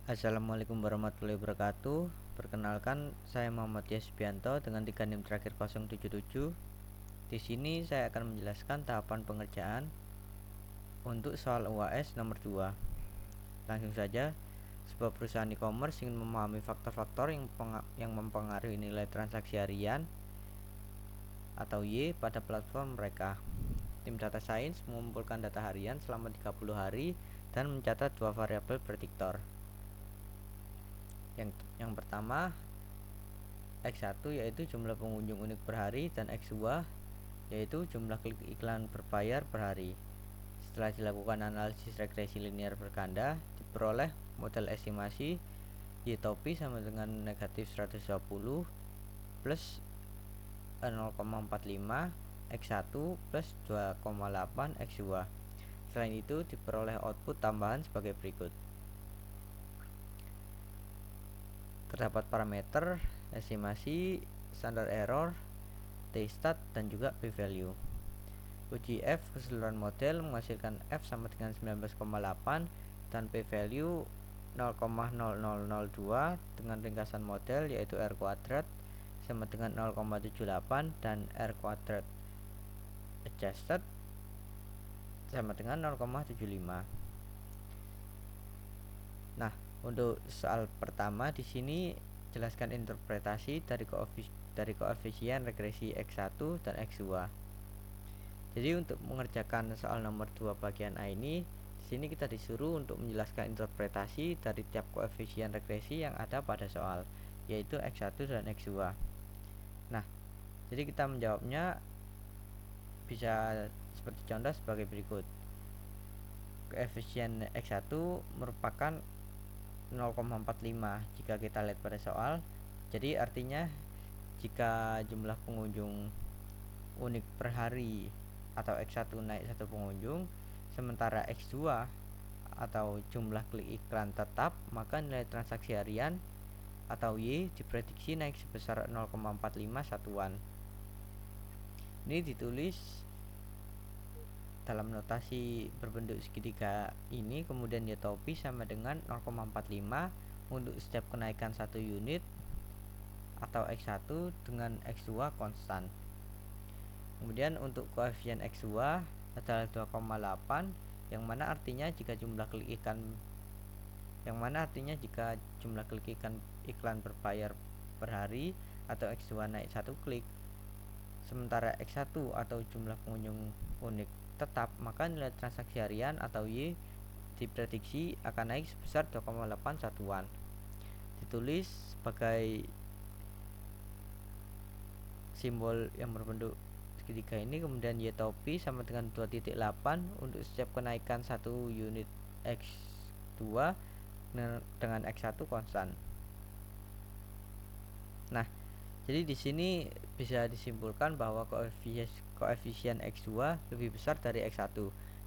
Assalamualaikum warahmatullahi wabarakatuh. Perkenalkan, saya Muhammad Yasbianto dengan 3 NIM terakhir 077. Di sini saya akan menjelaskan tahapan pengerjaan untuk soal UAS nomor 2. Langsung saja, sebuah perusahaan e-commerce ingin memahami faktor-faktor yang mempengaruhi nilai transaksi harian atau Y pada platform mereka. Tim data science mengumpulkan data harian selama 30 hari dan mencatat dua variabel prediktor. Yang pertama, X1 yaitu jumlah pengunjung unik per hari, dan X2 yaitu jumlah klik iklan berbayar per hari. Setelah dilakukan analisis regresi linear berganda, diperoleh model estimasi Y-topi sama dengan negatif 120 plus 0,45 X1 plus 2,8 X2. Selain itu diperoleh output tambahan sebagai berikut. Terdapat parameter estimasi, standar error, t-stat, dan juga p-value. Uji F keseluruhan model menghasilkan F sama dengan 19,8 dan p-value 0,0002 dengan ringkasan model yaitu R kuadrat sama dengan 0,78 dan R kuadrat adjusted sama dengan 0,75. Nah, untuk soal pertama di sini jelaskan interpretasi dari koefisien regresi X1 dan X2. Jadi untuk mengerjakan soal nomor 2 bagian A ini, di sini kita disuruh untuk menjelaskan interpretasi dari tiap koefisien regresi yang ada pada soal, yaitu X1 dan X2. Nah, jadi kita menjawabnya bisa seperti contoh sebagai berikut. Koefisien X1 merupakan 0,45 jika kita lihat pada soal. Jadi artinya jika jumlah pengunjung unik per hari atau X1 naik 1 pengunjung, sementara X2 atau jumlah klik iklan tetap, maka nilai transaksi harian atau Y diprediksi naik sebesar 0,45 satuan. Ini ditulis dalam notasi berbentuk segitiga ini, kemudian Y-topi sama dengan 0,45 untuk setiap kenaikan 1 unit atau X1 dengan X2 konstan. Kemudian untuk koefisien X2 adalah 2,8 yang mana artinya jika jumlah klik iklan berbayar per hari atau X2 naik 1 klik, sementara X1 atau jumlah pengunjung unik tetap, maka nilai transaksi harian atau Y diprediksi akan naik sebesar 2,8 satuan. Ditulis sebagai simbol yang berbentuk segitiga ini, kemudian Y-topi sama dengan 2,8 untuk setiap kenaikan 1 unit X2 dengan X1 konstan. Nah, jadi di sini bisa disimpulkan bahwa koefisien X2 lebih besar dari X1.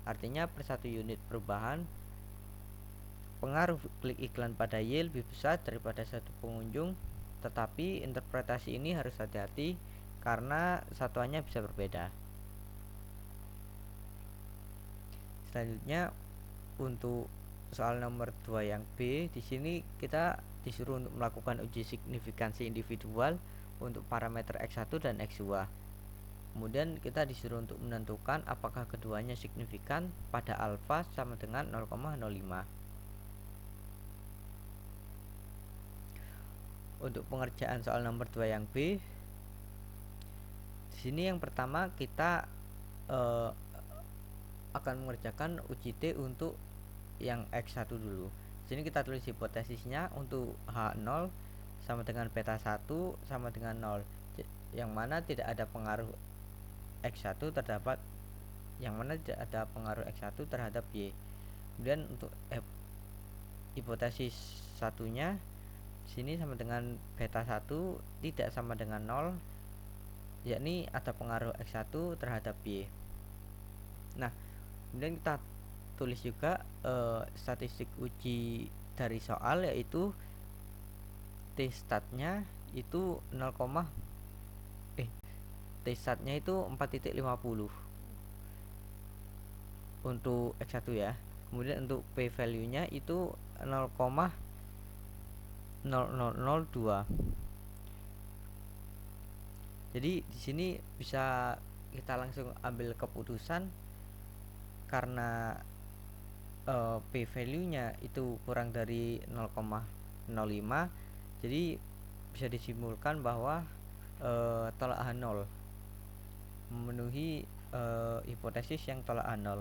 Artinya per 1 unit perubahan, pengaruh klik iklan pada Y lebih besar daripada 1 pengunjung. Tetapi interpretasi ini harus hati-hati karena satuannya bisa berbeda. Selanjutnya untuk soal nomor 2 yang B, di sini kita disuruh untuk melakukan uji signifikansi individual untuk parameter X1 dan X2. Kemudian kita disuruh untuk menentukan apakah keduanya signifikan pada alfa sama dengan 0,05. Untuk pengerjaan soal nomor 2 yang B, di sini yang pertama kita akan mengerjakan uji T untuk yang X1 dulu. Di sini kita tulis hipotesisnya untuk H0 sama dengan beta 1 sama dengan 0, yang mana tidak ada pengaruh X1 terhadap Y. Kemudian untuk hipotesis satunya sini sama dengan beta 1 tidak sama dengan 0, yakni ada pengaruh X1 terhadap Y. Nah, kemudian kita tulis juga statistik uji dari soal, yaitu t-statnya itu t-statnya itu 4,50 untuk X1 ya. Kemudian untuk p-value nya itu 0,0001. 0002. Jadi di sini bisa kita langsung ambil keputusan karena p value-nya itu kurang dari 0,05, jadi bisa disimpulkan bahwa tolak H0 memenuhi hipotesis yang tolak H0.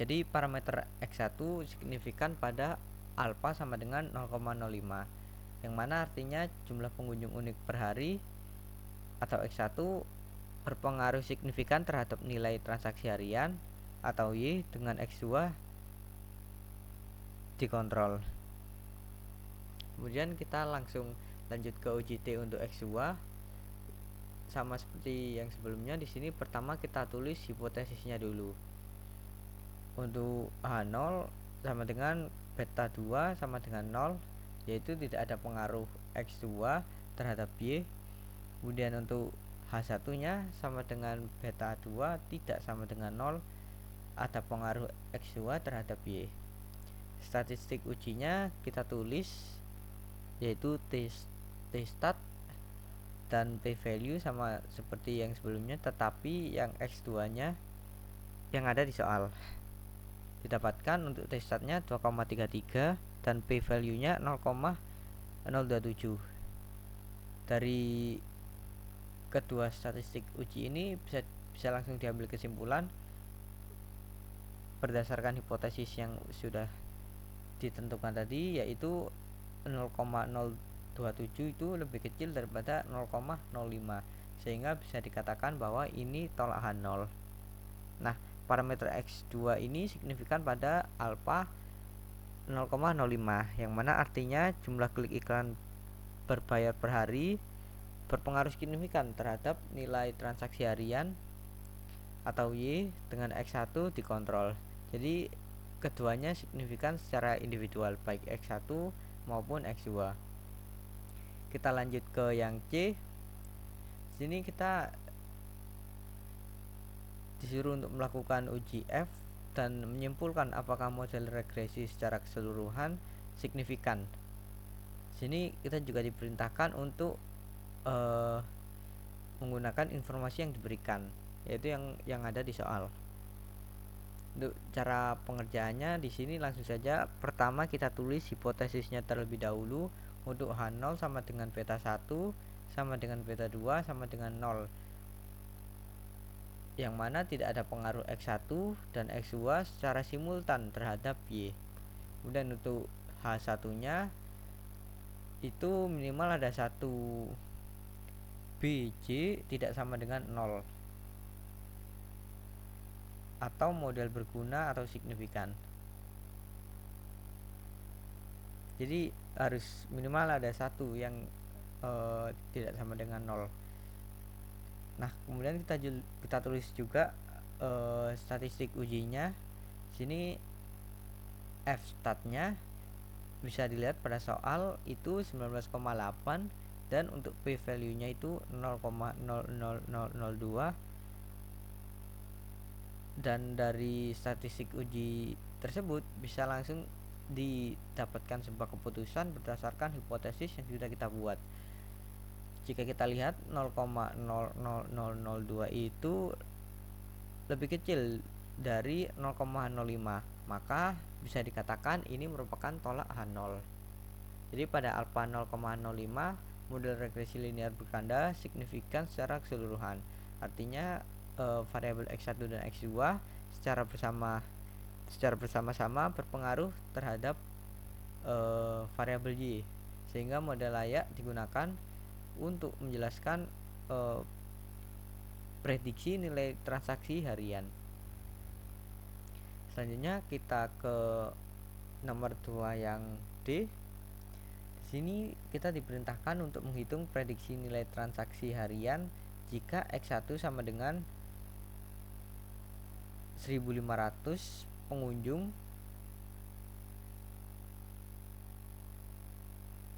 Jadi parameter X1 signifikan pada alfa sama dengan 0,05, yang mana artinya jumlah pengunjung unik per hari atau X1 berpengaruh signifikan terhadap nilai transaksi harian atau Y dengan X2 dikontrol. Kemudian kita langsung lanjut ke uji T untuk X2. Sama seperti yang sebelumnya, di sini pertama kita tulis hipotesisnya dulu. Untuk H0 sama dengan beta 2 sama dengan 0, yaitu tidak ada pengaruh X2 terhadap Y. Kemudian untuk H1 nya sama dengan beta 2 tidak sama dengan 0, ada pengaruh X2 terhadap Y. Statistik ujinya kita tulis, yaitu T-stat dan p-value sama seperti yang sebelumnya, tetapi yang X2 nya yang ada di soal. Didapatkan untuk T-statnya 2,33 dan p-value nya 0,027. Dari kedua statistik uji ini bisa langsung diambil kesimpulan berdasarkan hipotesis yang sudah ditentukan tadi, yaitu 0,027 itu lebih kecil daripada 0,05, sehingga bisa dikatakan bahwa ini tolak H0. Nah, parameter X2 ini signifikan pada alfa 0,05, yang mana artinya jumlah klik iklan berbayar per hari berpengaruh signifikan terhadap nilai transaksi harian atau Y dengan X1 dikontrol. Jadi keduanya signifikan secara individual, baik X1 maupun X2. Kita lanjut ke yang C. Sini kita disuruh untuk melakukan uji F dan menyimpulkan apakah model regresi secara keseluruhan signifikan. Sini kita juga diperintahkan untuk menggunakan informasi yang diberikan, yaitu yang ada di soal. Untuk cara pengerjaannya di sini langsung saja. Pertama kita tulis hipotesisnya terlebih dahulu. Untuk H0 sama dengan beta 1 sama dengan beta 2 sama dengan 0, yang mana tidak ada pengaruh X1 dan X2 secara simultan terhadap Y. Kemudian untuk H1 nya itu minimal ada 1 BJ tidak sama dengan 0 atau model berguna atau signifikan. Jadi harus minimal ada 1 yang tidak sama dengan 0. Nah, kemudian kita tulis juga statistik ujinya. Sini F-statnya bisa dilihat pada soal itu 19,8, dan untuk p-value-nya itu 0,00002. Dan dari statistik uji tersebut bisa langsung didapatkan sebuah keputusan berdasarkan hipotesis yang sudah kita buat. Jika kita lihat 0,00002 itu lebih kecil dari 0,05, maka bisa dikatakan ini merupakan tolak H0. Jadi pada alfa 0,05 model regresi linear berganda signifikan secara keseluruhan. Artinya variabel X1 dan X2 secara bersama-sama berpengaruh terhadap variabel Y, sehingga model layak digunakan untuk menjelaskan prediksi nilai transaksi harian. Selanjutnya kita ke nomor 2 yang D. Di sini kita diperintahkan untuk menghitung prediksi nilai transaksi harian jika X1 sama dengan 1500 pengunjung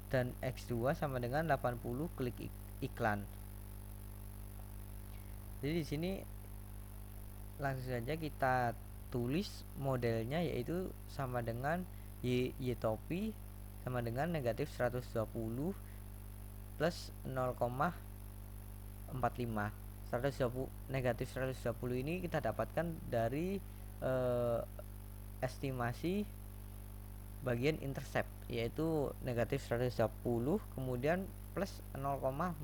dan X2 sama dengan 80 klik iklan. Jadi di sini langsung saja kita tulis modelnya, yaitu sama dengan Y topi sama dengan negatif 120 plus 0,45. Negatif 120 ini kita dapatkan dari estimasi bagian intercept, yaitu negatif 120 kemudian plus 0,45.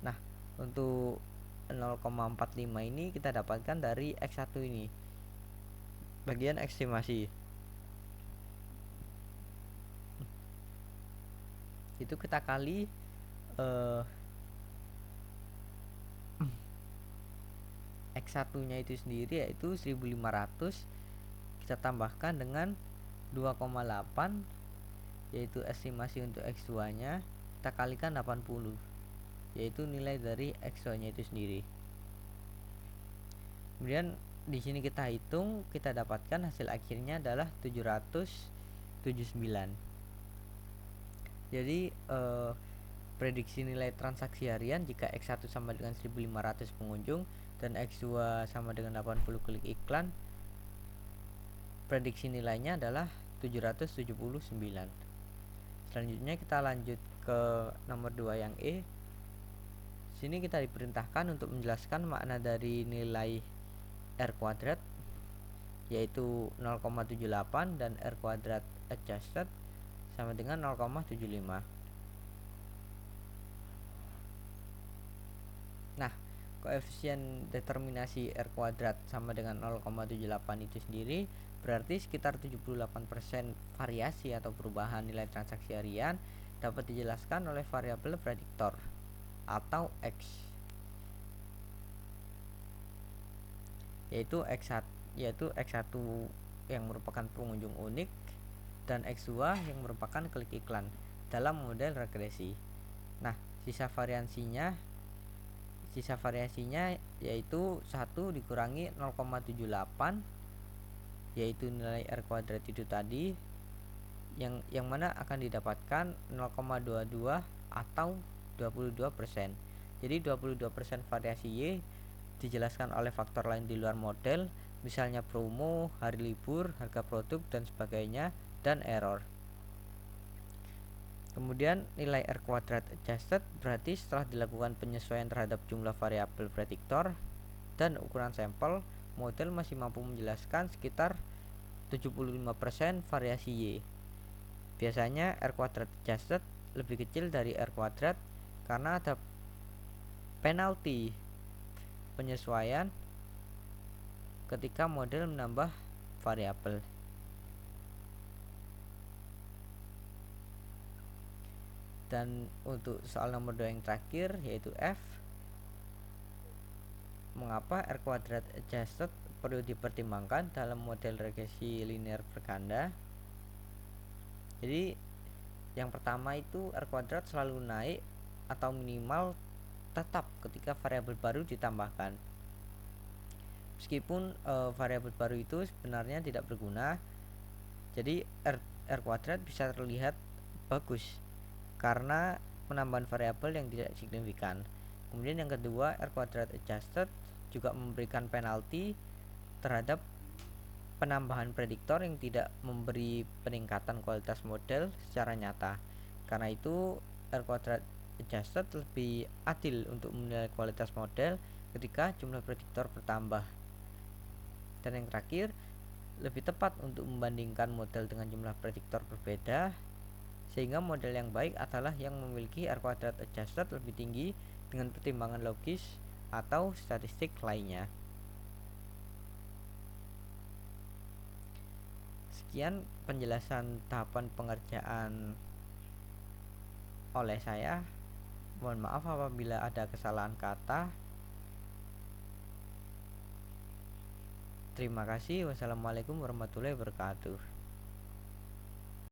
Nah, untuk 0,45 ini kita dapatkan dari X1 ini, bagian estimasi. Itu kita kali X1 nya itu sendiri, yaitu 1500, kita tambahkan dengan 2,8, yaitu estimasi untuk X2 nya, kita kalikan 80, yaitu nilai dari X2 nya itu sendiri. Kemudian di sini kita hitung, kita dapatkan hasil akhirnya adalah 779. Jadi prediksi nilai transaksi harian jika X1 sama dengan 1500 pengunjung dan X2 sama dengan 80 klik iklan, prediksi nilainya adalah 779. Selanjutnya kita lanjut ke nomor 2 yang E. Sini kita diperintahkan untuk menjelaskan makna dari nilai R kuadrat, yaitu 0,78, dan R kuadrat adjusted sama dengan 0,75. Nah, koefisien determinasi R kuadrat sama dengan 0,78 itu sendiri berarti sekitar 78% variasi atau perubahan nilai transaksi harian dapat dijelaskan oleh variabel prediktor atau X, yaitu X1 yang merupakan pengunjung unik dan X2 yang merupakan klik iklan dalam model regresi. Nah, sisa variasinya yaitu 1 dikurangi 0,78, yaitu nilai R kuadrat itu tadi, yang mana akan didapatkan 0,22 atau 22%. Jadi 22% variasi Y dijelaskan oleh faktor lain di luar model, misalnya promo, hari libur, harga produk dan sebagainya, dan error. Kemudian nilai R kuadrat adjusted berarti setelah dilakukan penyesuaian terhadap jumlah variabel prediktor dan ukuran sampel, model masih mampu menjelaskan sekitar 75% variasi Y. Biasanya R kuadrat adjusted lebih kecil dari R kuadrat karena ada penalti penyesuaian ketika model menambah variabel. Dan untuk soal nomor 2 yang terakhir, yaitu F, mengapa R kuadrat adjusted perlu dipertimbangkan dalam model regresi linear berganda? Jadi yang pertama itu R kuadrat selalu naik atau minimal tetap ketika variabel baru ditambahkan. Meskipun variabel baru itu sebenarnya tidak berguna, jadi R kuadrat bisa terlihat bagus karena penambahan variabel yang tidak signifikan. Kemudian yang kedua, R kuadrat adjusted juga memberikan penalti terhadap penambahan prediktor yang tidak memberi peningkatan kualitas model secara nyata. Karena itu R kuadrat adjusted lebih adil untuk menilai kualitas model ketika jumlah prediktor bertambah. Dan yang terakhir, lebih tepat untuk membandingkan model dengan jumlah prediktor berbeda, sehingga model yang baik adalah yang memiliki R kuadrat adjusted lebih tinggi dengan pertimbangan logis atau statistik lainnya. Sekian penjelasan tahapan pengerjaan oleh saya. Mohon maaf apabila ada kesalahan kata. Terima kasih. Wassalamualaikum warahmatullahi wabarakatuh.